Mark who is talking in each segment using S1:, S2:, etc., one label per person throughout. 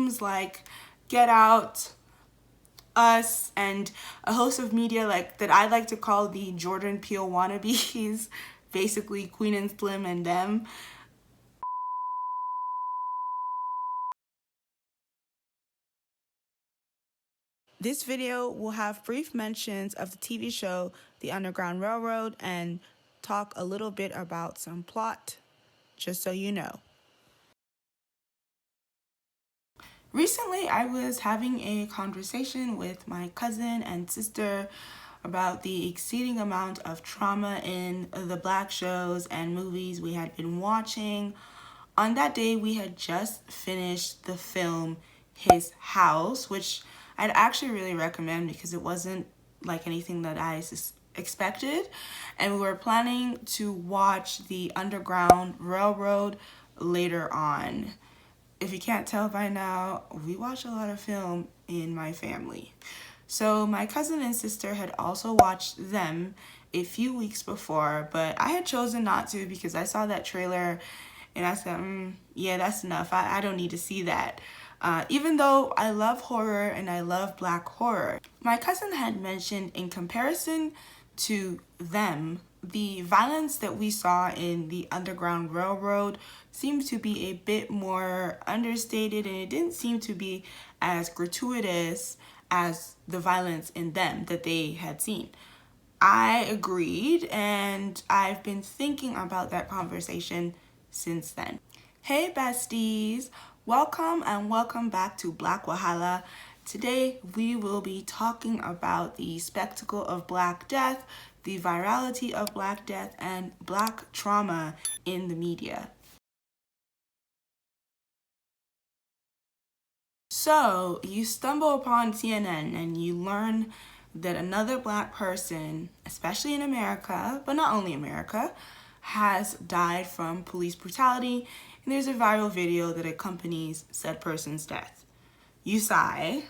S1: films like Get Out, Us, and a host of media that I like to call the Jordan Peele wannabes, basically Queen and Slim and them. This video will have brief mentions of the TV show The Underground Railroad and talk a little bit about some plot, just so you know. Recently, I was having a conversation with my cousin and sister about the exceeding amount of trauma in the Black shows and movies we had been watching. On that day, we had just finished the film His House, which I'd actually really recommend because it wasn't like anything that I expected. And we were planning to watch The Underground Railroad later on. If you can't tell by now, we watch a lot of film in my family. So my cousin and sister had also watched them a few weeks before, but I had chosen not to because I saw that trailer and I said, yeah, that's enough. I don't need to see that. Even though I love horror and I love Black horror. My cousin had mentioned in comparison to them, the violence that we saw in the Underground Railroad seemed to be a bit more understated, and it didn't seem to be as gratuitous as the violence in them that they had seen. I agreed, and I've been thinking about that conversation since then. Hey besties, welcome and welcome back to Black Wahala. Today we will be talking about the spectacle of Black death, the virality of Black death, and Black trauma in the media. So you stumble upon CNN and you learn that another Black person, especially in America, but not only America, has died from police brutality, and there's a viral video that accompanies said person's death. You sigh,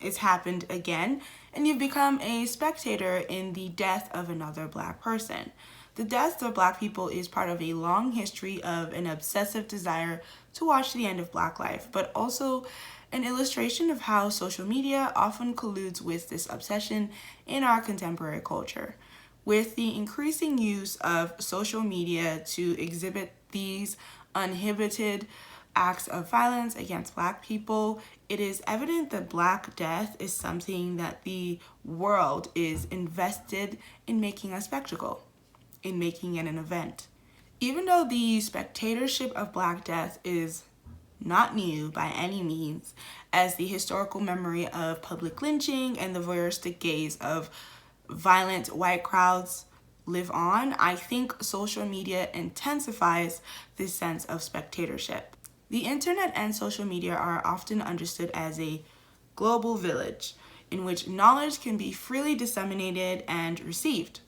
S1: it's happened again, and you've become a spectator in the death of another Black person. The death of Black people is part of a long history of an obsessive desire to watch the end of Black life, but also an illustration of how social media often colludes with this obsession in our contemporary culture. With the increasing use of social media to exhibit these uninhibited acts of violence against Black people, it is evident that Black death is something that the world is invested in making a spectacle, in making it an event. Even though the spectatorship of Black death is not new by any means, as the historical memory of public lynching and the voyeuristic gaze of violent white crowds live on, I think social media intensifies this sense of spectatorship. The internet and social media are often understood as a global village in which knowledge can be freely disseminated and received.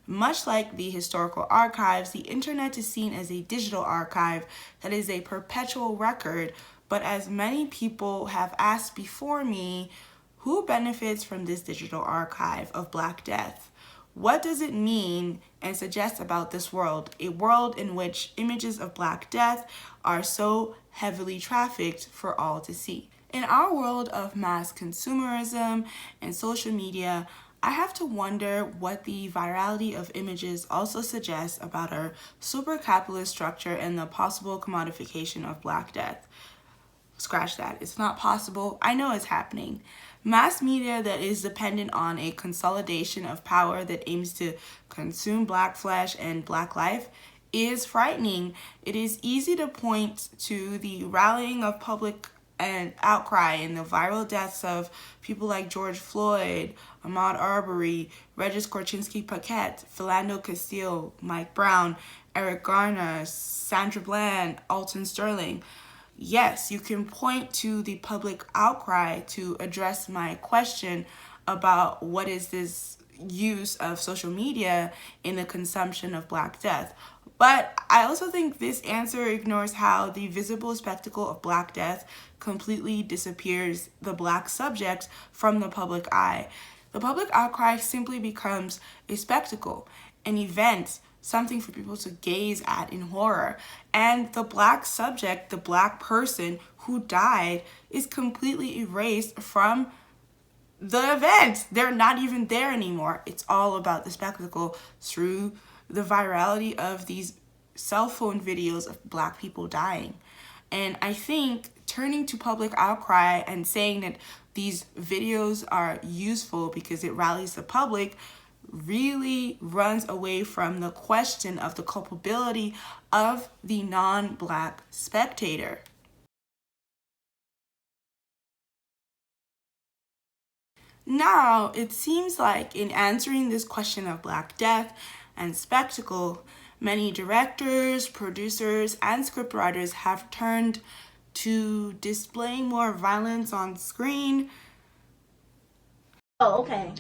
S1: Much like the historical archives, the internet is seen as a digital archive that is a perpetual record, but as many people have asked before me, who benefits from this digital archive of Black death? What does it mean and suggest about this world, a world in which images of Black death are so heavily trafficked for all to see? In our world of mass consumerism and social media, I have to wonder what the virality of images also suggests about our super capitalist structure and the possible commodification of Black death. Scratch that. It's not possible. I know it's happening. Mass media that is dependent on a consolidation of power that aims to consume Black flesh and Black life is frightening. It is easy to point to the rallying of public and outcry and the viral deaths of people like George Floyd, Ahmaud Arbery, Regis Korchinski-Paquette, Philando Castile, Mike Brown, Eric Garner, Sandra Bland, Alton Sterling. Yes, you can point to the public outcry to address my question about what is this use of social media in the consumption of Black death. But I also think this answer ignores how the visible spectacle of Black death completely disappears the Black subject from the public eye. The public outcry simply becomes a spectacle, an event something for people to gaze at in horror. And the black subject, the black person who died, is completely erased from the event. They're not even there anymore. It's all about the spectacle through the virality of these cell phone videos of black people dying. And I think turning to public outcry and saying that these videos are useful because it rallies the public really runs away from the question of the culpability of the non-black spectator. Now, it seems like in answering this question of Black death and spectacle, many directors, producers, and scriptwriters have turned to displaying more violence on screen.
S2: Oh, okay.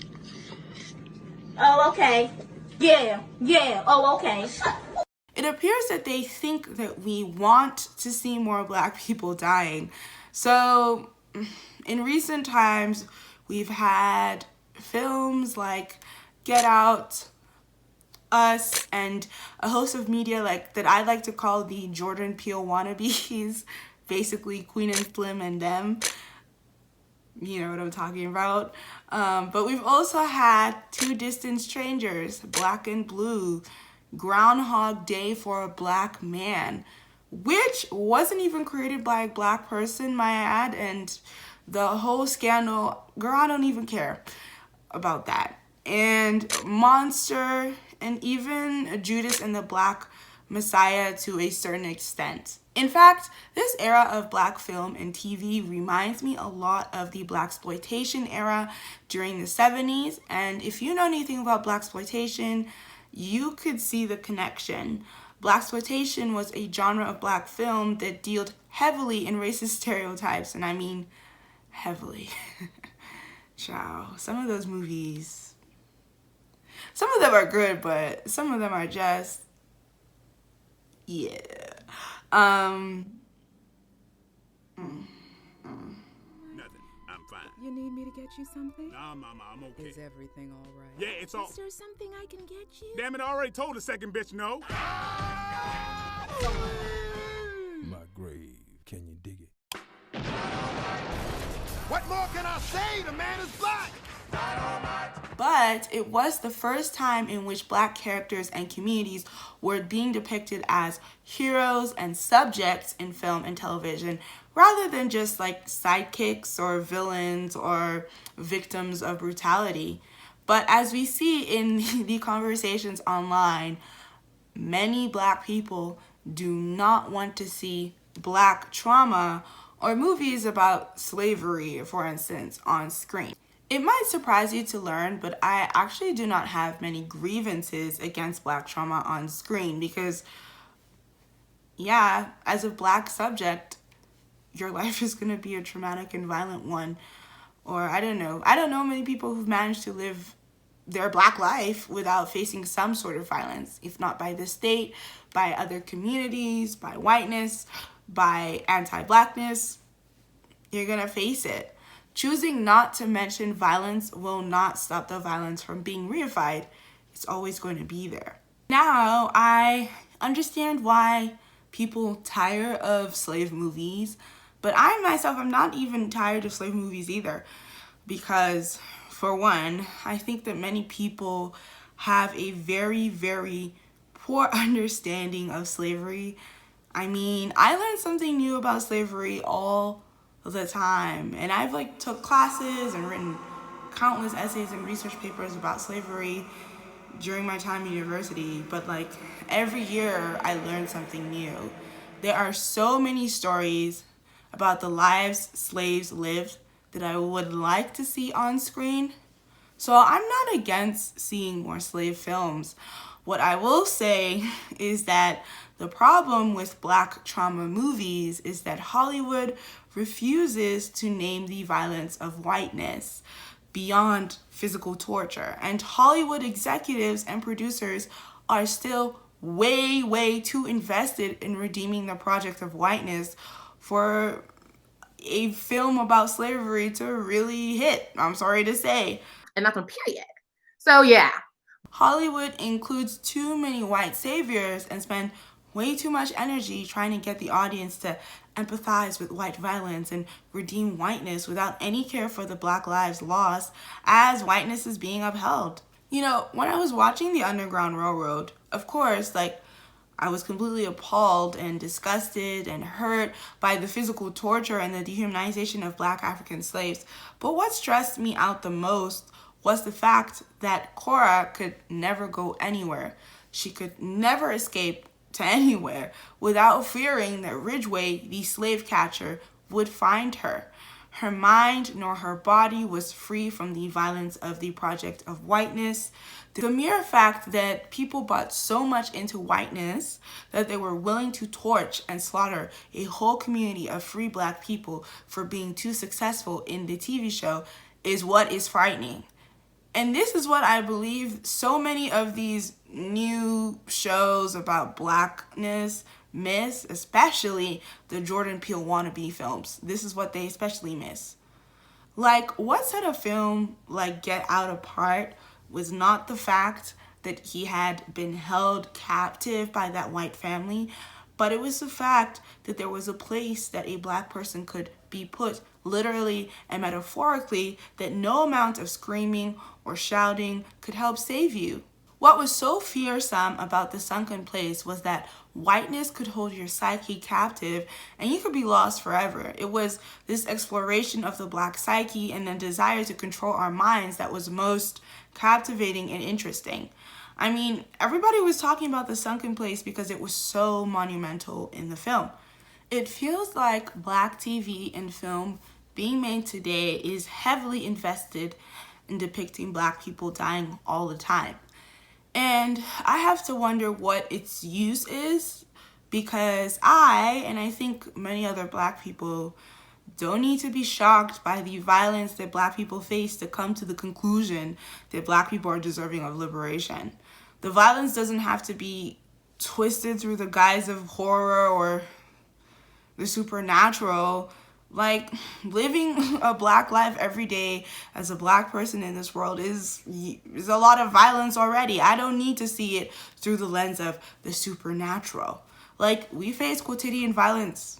S2: Oh, okay. Yeah, yeah. Oh, okay.
S1: It appears that they think that we want to see more Black people dying. So, in recent times, we've had films like Get Out, Us, and a host of media like that I like to call the Jordan Peele wannabes, basically Queen and Slim and them. You know what I'm talking about. But we've also had Two Distant Strangers, Black and Blue, Groundhog Day for a Black Man, which wasn't even created by a black person, my add, and the whole scandal, girl, I don't even care about that. And Monster, and even Judas and the Black Messiah to a certain extent. In fact, this era of black film and TV reminds me a lot of the blaxploitation era during the 70s. And if you know anything about blaxploitation, you could see the connection. Blaxploitation was a genre of black film that dealt heavily in racist stereotypes, and I mean heavily. Ciao. Some of those movies, some of them are good, but some of them are just, yeah.
S3: Nothing. I'm fine.
S4: You need me to get you something?
S3: Nah, Mama, I'm okay.
S4: Is everything all right?
S3: Yeah, it's all.
S4: Is there something I can get you?
S3: Damn it, I already told the second bitch no.
S5: My grave, can you dig it?
S6: What more can I say? The man is black.
S1: But it was the first time in which black characters and communities were being depicted as heroes and subjects in film and television, rather than just like sidekicks or villains or victims of brutality. But as we see in the conversations online, many black people do not want to see black trauma or movies about slavery, for instance, on screen. It might surprise you to learn, but I actually do not have many grievances against black trauma on screen because, yeah, as a black subject, your life is going to be a traumatic and violent one. Or I don't know many people who've managed to live their black life without facing some sort of violence, if not by the state, by other communities, by whiteness, by anti-blackness. You're going to face it. Choosing not to mention violence will not stop the violence from being reified. It's always going to be there. Now, I understand why people tire of slave movies, but I myself am not even tired of slave movies either. Because, for one, I think that many people have a very, very poor understanding of slavery. I mean, I learned something new about slavery all the time, and I've took classes and written countless essays and research papers about slavery during my time at university, but every year I learned something new. There are so many stories about the lives slaves lived that I would like to see on screen. So I'm not against seeing more slave films. What I will say is that the problem with black trauma movies is that Hollywood refuses to name the violence of whiteness beyond physical torture. And Hollywood executives and producers are still way, way too invested in redeeming the project of whiteness for a film about slavery to really hit, I'm sorry to say.
S2: And that's a period. So, yeah.
S1: Hollywood includes too many white saviors and spend way too much energy trying to get the audience to empathize with white violence and redeem whiteness without any care for the Black lives lost as whiteness is being upheld. You know, when I was watching the Underground Railroad, of course, I was completely appalled and disgusted and hurt by the physical torture and the dehumanization of Black African slaves. But what stressed me out the most was the fact that Cora could never go anywhere. She could never escape to anywhere without fearing that Ridgway, the slave catcher, would find her. Her mind nor her body was free from the violence of the Project of Whiteness. The mere fact that people bought so much into whiteness that they were willing to torch and slaughter a whole community of free Black people for being too successful in the TV show is what is frightening. And this is what I believe so many of these new shows about Blackness miss, especially the Jordan Peele wannabe films. This is what they especially miss. What set a film like Get Out apart was not the fact that he had been held captive by that white family, but it was the fact that there was a place that a Black person could be put, literally and metaphorically, that no amount of screaming or shouting could help save you. What was so fearsome about the sunken place was that whiteness could hold your psyche captive and you could be lost forever. It was this exploration of the Black psyche and the desire to control our minds that was most captivating and interesting. I mean, everybody was talking about the sunken place because it was so monumental in the film. It feels like Black TV and film being made today is heavily invested in depicting Black people dying all the time. And I have to wonder what its use is, because I think many other Black people don't need to be shocked by the violence that Black people face to come to the conclusion that Black people are deserving of liberation. The violence doesn't have to be twisted through the guise of horror or the supernatural. Living a Black life every day as a Black person in this world is a lot of violence already. I don't need to see it through the lens of the supernatural. We face quotidian violence.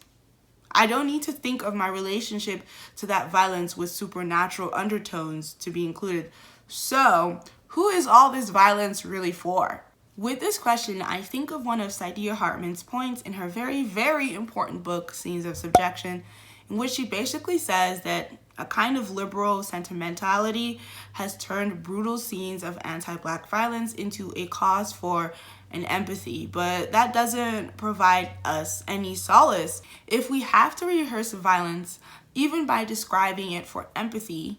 S1: I don't need to think of my relationship to that violence with supernatural undertones to be included. So, who is all this violence really for? With this question, I think of one of Saidiya Hartman's points in her very, very important book, Scenes of Subjection, in which she basically says that a kind of liberal sentimentality has turned brutal scenes of anti-Black violence into a cause for an empathy, but that doesn't provide us any solace. If we have to rehearse violence, even by describing it for empathy,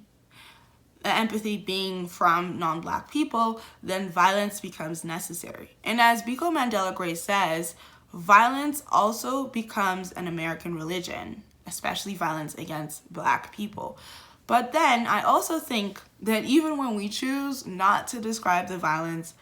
S1: the empathy being from non-Black people, then violence becomes necessary. And as Biko Mandela Gray says, violence also becomes an American religion, especially violence against Black people. But then I also think that even when we choose not to describe the violence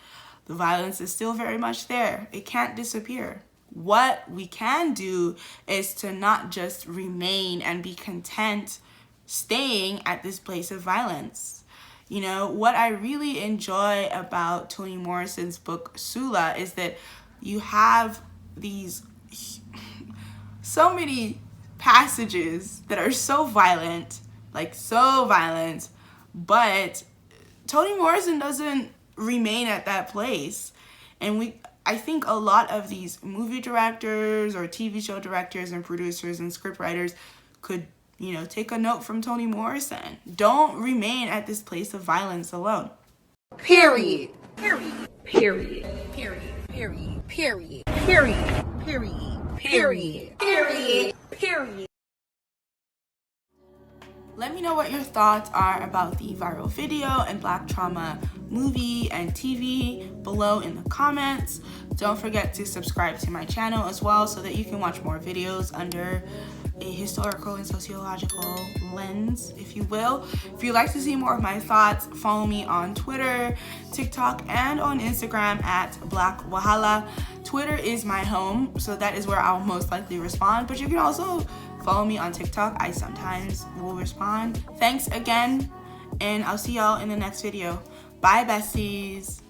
S1: is still very much there. It can't disappear. What we can do is to not just remain and be content staying at this place of violence. You know, what I really enjoy about Toni Morrison's book Sula is that you have these so many passages that are so violent, but Toni Morrison doesn't remain at that place. And I think a lot of these movie directors or TV show directors and producers and scriptwriters could, take a note from Toni Morrison. Don't remain at this place of violence alone.
S2: Period.
S4: Period. Period. Period. Period. Period. Period. Period. Period. Period.
S1: Let me know what your thoughts are about the viral video and Black trauma movie and TV below in the comments. Don't forget to subscribe to my channel as well so that you can watch more videos under a historical and sociological lens, if you will. If you'd like to see more of my thoughts, follow me on Twitter, TikTok, and on Instagram at Black Wahala. Twitter is my home, so that is where I'll most likely respond, but you can also follow me on TikTok. I sometimes will respond. Thanks again, and I'll see y'all in the next video. Bye, besties.